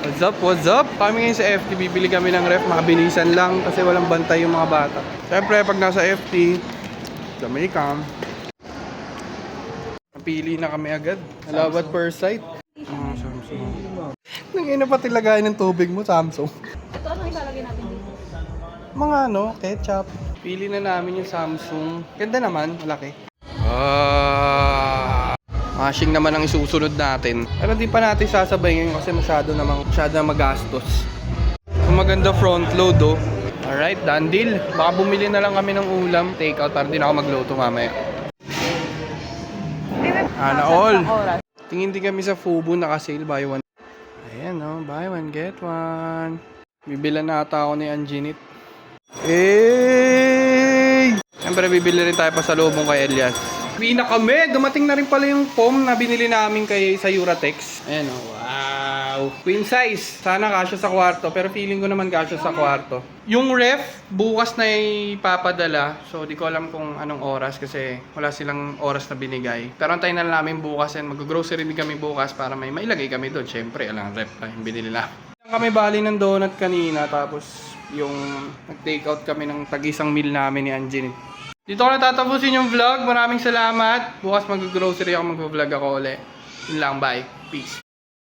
What's up? What's up? Kami ngayon sa FT, bibili kami ng ref, makabilisan lang kasi walang bantay yung mga bata. Siyempre, pag nasa FT, Jamaica, napili na kami agad. Love at first sight. Samsung. Nangina pa tilagayan ng tubig mo, Samsung. Ito, anong ilalagay natin dito? Mga ketchup. Pili na namin yung Samsung. Ganda naman, malaki. Mashing naman ang isusunod natin. Pero di pa natin sasabay ngayon kasi masyado na magastos. Kung maganda front load Alright, done deal. Baka bumili na lang kami ng ulam. Take out para din ako magluto mamaya. All. Tingin din kami sa Fubu, naka-sale buy one. Ayan buy one get one. Bibilan na ata ako ni Anginit. Hey! Siyempre bibili rin tayo pa sa lubong kay Elias. Uwi na kami! Dumating na rin pala yung foam na binili namin sa Uratex. Ayan wow! Queen size. Sana kasya sa kwarto, pero feeling ko naman kasya sa kwarto. Yung ref, bukas na ipapadala. So, di ko alam kung anong oras kasi wala silang oras na binigay. Pero antayin na namin bukas and mag-grocery din kami bukas para may mailagay kami doon. Siyempre, alang ref pa yung binili namin. Kami bali ng donut kanina, tapos yung nag-take out kami ng tag-isang meal namin ni Anginit. Dito ko natatapusin yung vlog. Maraming salamat. Bukas mag-grocery ako, mag-vlog ako ulit. Yun lang, bye. Peace.